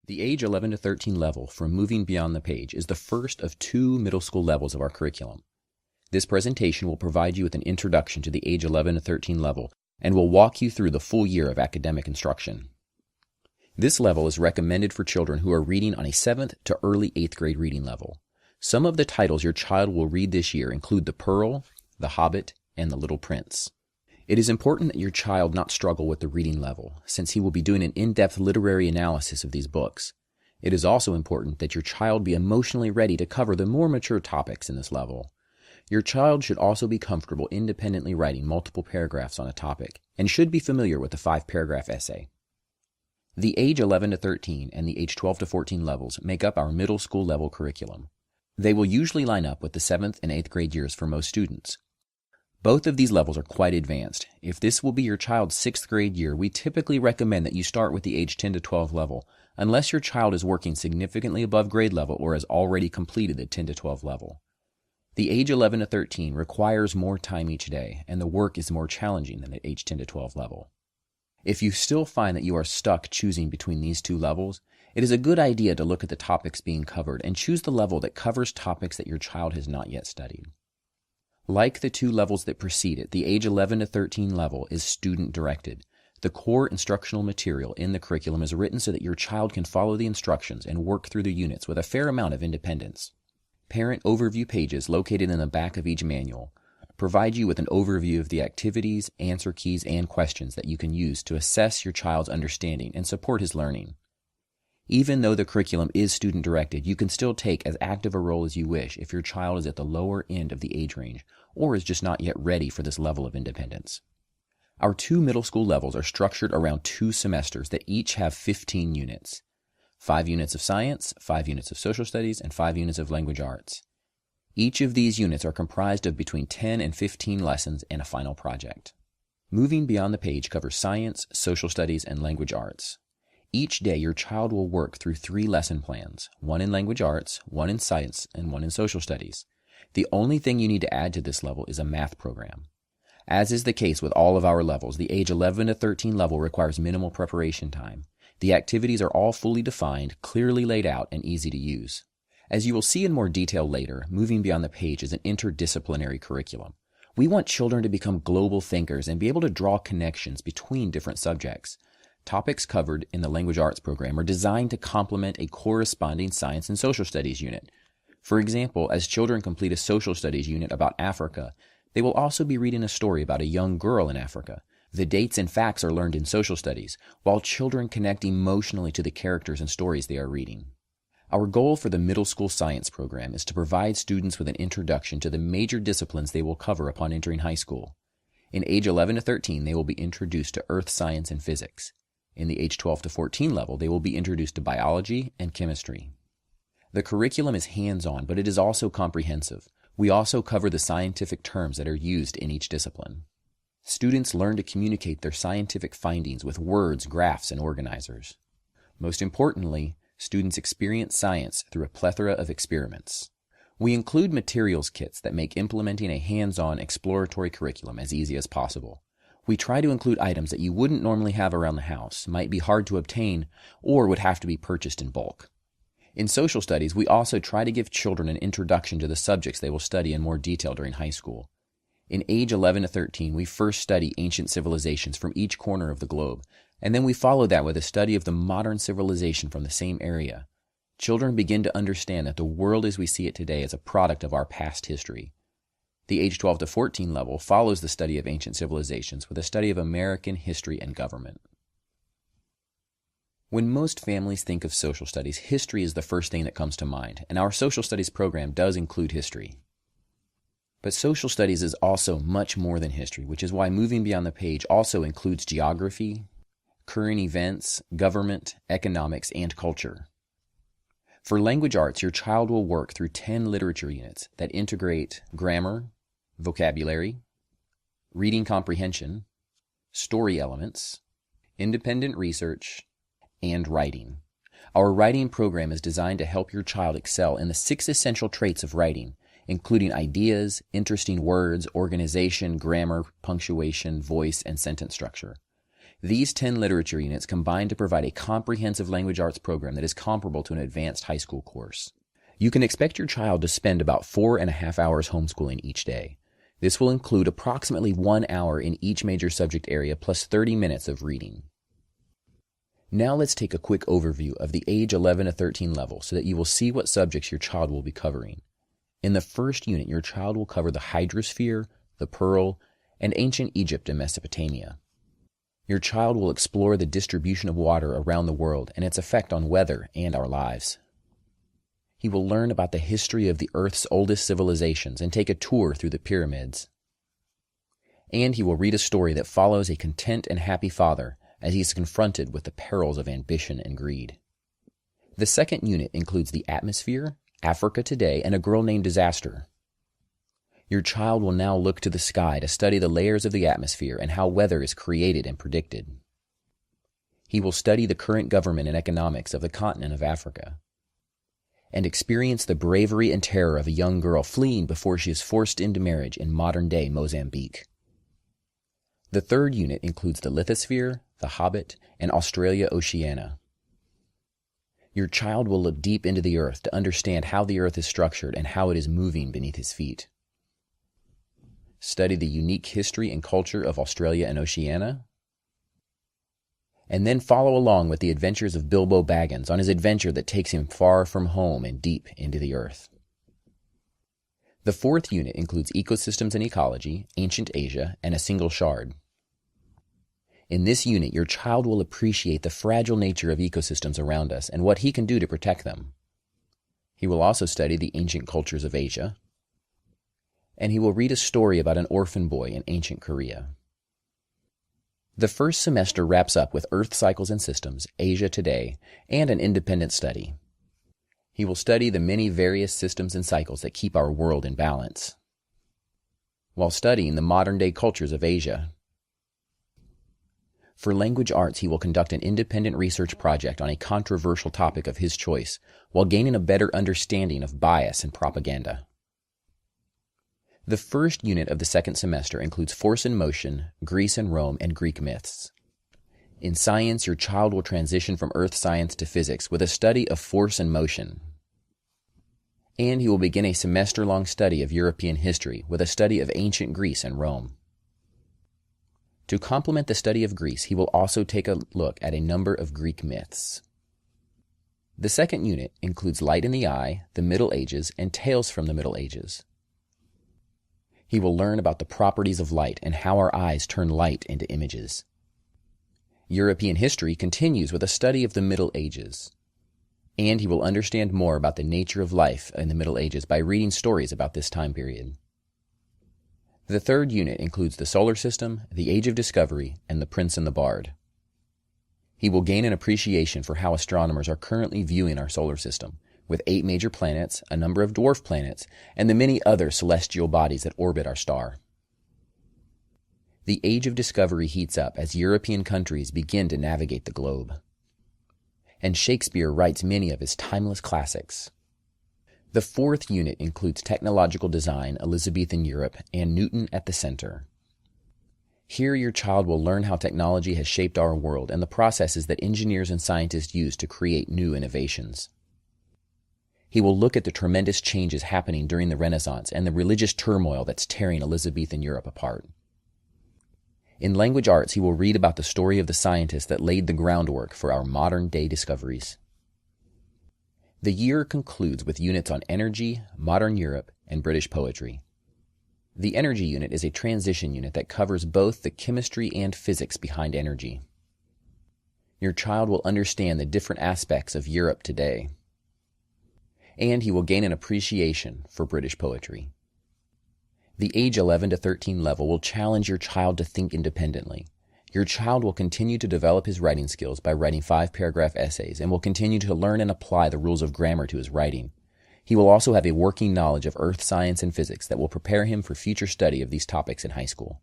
The age 11 to 13 level from Moving Beyond the Page is the first of two middle school levels of our curriculum. This presentation will provide you with an introduction to the age 11 to 13 level and will walk you through the full year of academic instruction. This level is recommended for children who are reading on a 7th to early 8th grade reading level. Some of the titles your child will read this year include The Pearl, The Hobbit, and The Little Prince. It is important that your child not struggle with the reading level, since he will be doing an in-depth literary analysis of these books. It is also important that your child be emotionally ready to cover the more mature topics in this level. Your child should also be comfortable independently writing multiple paragraphs on a topic, and should be familiar with the 5-paragraph essay. The age 11 to 13 and the age 12 to 14 levels make up our middle school level curriculum. They will usually line up with the 7th and 8th grade years for most students. Both of these levels are quite advanced. If this will be your child's 6th grade year, we typically recommend that you start with the age 10 to 12 level, unless your child is working significantly above grade level or has already completed the 10 to 12 level. The age 11 to 13 requires more time each day, and the work is more challenging than the age 10 to 12 level. If you still find that you are stuck choosing between these two levels, it is a good idea to look at the topics being covered and choose the level that covers topics that your child has not yet studied. Like the two levels that precede it, the age 11 to 13 level is student-directed. The core instructional material in the curriculum is written so that your child can follow the instructions and work through the units with a fair amount of independence. Parent overview pages located in the back of each manual provide you with an overview of the activities, answer keys, and questions that you can use to assess your child's understanding and support his learning. Even though the curriculum is student-directed, you can still take as active a role as you wish if your child is at the lower end of the age range or is just not yet ready for this level of independence. Our two middle school levels are structured around 2 semesters that each have 15 units. 5 units of science, 5 units of social studies, and 5 units of language arts. Each of these units are comprised of between 10 and 15 lessons and a final project. Moving Beyond the Page covers science, social studies, and language arts. Each day, your child will work through 3 lesson plans, 1 in language arts, 1 in science, and 1 in social studies. The only thing you need to add to this level is a math program. As is the case with all of our levels, the age 11 to 13 level requires minimal preparation time. The activities are all fully defined, clearly laid out, and easy to use. As you will see in more detail later, Moving Beyond the Page is an interdisciplinary curriculum. We want children to become global thinkers and be able to draw connections between different subjects. Topics covered in the language arts program are designed to complement a corresponding science and social studies unit. For example, as children complete a social studies unit about Africa, they will also be reading a story about a young girl in Africa. The dates and facts are learned in social studies, while children connect emotionally to the characters and stories they are reading. Our goal for the middle school science program is to provide students with an introduction to the major disciplines they will cover upon entering high school. In age 11 to 13, they will be introduced to earth science and physics. In the age 12 to 14 level, they will be introduced to biology and chemistry. The curriculum is hands-on, but it is also comprehensive. We also cover the scientific terms that are used in each discipline. Students learn to communicate their scientific findings with words, graphs, and organizers. Most importantly, students experience science through a plethora of experiments. We include materials kits that make implementing a hands-on exploratory curriculum as easy as possible. We try to include items that you wouldn't normally have around the house, might be hard to obtain, or would have to be purchased in bulk. In social studies, we also try to give children an introduction to the subjects they will study in more detail during high school. In age 11 to 13, we first study ancient civilizations from each corner of the globe, and then we follow that with a study of the modern civilization from the same area. Children begin to understand that the world as we see it today is a product of our past history. The age 12 to 14 level follows the study of ancient civilizations with a study of American history and government. When most families think of social studies, history is the first thing that comes to mind, and our social studies program does include history. But social studies is also much more than history, which is why Moving Beyond the Page also includes geography, current events, government, economics, and culture. For language arts, your child will work through 10 literature units that integrate grammar, vocabulary, reading comprehension, story elements, independent research, and writing. Our writing program is designed to help your child excel in the 6 essential traits of writing, including ideas, interesting words, organization, grammar, punctuation, voice, and sentence structure. These 10 literature units combine to provide a comprehensive language arts program that is comparable to an advanced high school course. You can expect your child to spend about 4.5 hours homeschooling each day. This will include approximately 1 hour in each major subject area plus 30 minutes of reading. Now let's take a quick overview of the age 11 to 13 level so that you will see what subjects your child will be covering. In the first unit, your child will cover the hydrosphere, the pearl, and ancient Egypt and Mesopotamia. Your child will explore the distribution of water around the world and its effect on weather and our lives. He will learn about the history of the Earth's oldest civilizations and take a tour through the pyramids. And he will read a story that follows a content and happy father as he is confronted with the perils of ambition and greed. The second unit includes the atmosphere, Africa Today, and a girl named Disaster. Your child will now look to the sky to study the layers of the atmosphere and how weather is created and predicted. He will study the current government and economics of the continent of Africa and experience the bravery and terror of a young girl fleeing before she is forced into marriage in modern-day Mozambique. The third unit includes the lithosphere, the Hobbit, and Australia Oceania. Your child will look deep into the earth to understand how the earth is structured and how it is moving beneath his feet. Study the unique history and culture of Australia and Oceania. And then follow along with the adventures of Bilbo Baggins on his adventure that takes him far from home and deep into the earth. The fourth unit includes ecosystems and ecology, ancient Asia, and a single shard. In this unit, your child will appreciate the fragile nature of ecosystems around us and what he can do to protect them. He will also study the ancient cultures of Asia, and he will read a story about an orphan boy in ancient Korea. The first semester wraps up with Earth Cycles and Systems, Asia Today, and an independent study. He will study the many various systems and cycles that keep our world in balance, while studying the modern-day cultures of Asia. For language arts, he will conduct an independent research project on a controversial topic of his choice, while gaining a better understanding of bias and propaganda. The first unit of the second semester includes Force and Motion, Greece and Rome, and Greek myths. In science, your child will transition from earth science to physics with a study of force and motion. And he will begin a semester-long study of European history with a study of ancient Greece and Rome. To complement the study of Greece, he will also take a look at a number of Greek myths. The second unit includes Light in the Eye, the Middle Ages, and Tales from the Middle Ages. He will learn about the properties of light and how our eyes turn light into images. European history continues with a study of the Middle Ages, and he will understand more about the nature of life in the Middle Ages by reading stories about this time period. The third unit includes the solar system, the age of discovery, and the prince and the bard. He will gain an appreciation for how astronomers are currently viewing our solar system, with 8 major planets, a number of dwarf planets, and the many other celestial bodies that orbit our star. The age of discovery heats up as European countries begin to navigate the globe. And Shakespeare writes many of his timeless classics. The fourth unit includes technological design, Elizabethan Europe, and Newton at the center. Here your child will learn how technology has shaped our world and the processes that engineers and scientists use to create new innovations. He will look at the tremendous changes happening during the Renaissance and the religious turmoil that's tearing Elizabethan Europe apart. In language arts, he will read about the story of the scientists that laid the groundwork for our modern-day discoveries. The year concludes with units on energy, modern Europe, and British poetry. The energy unit is a transition unit that covers both the chemistry and physics behind energy. Your child will understand the different aspects of Europe today, and he will gain an appreciation for British poetry. The age 11 to 13 level will challenge your child to think independently. Your child will continue to develop his writing skills by writing 5-paragraph essays and will continue to learn and apply the rules of grammar to his writing. He will also have a working knowledge of earth science and physics that will prepare him for future study of these topics in high school.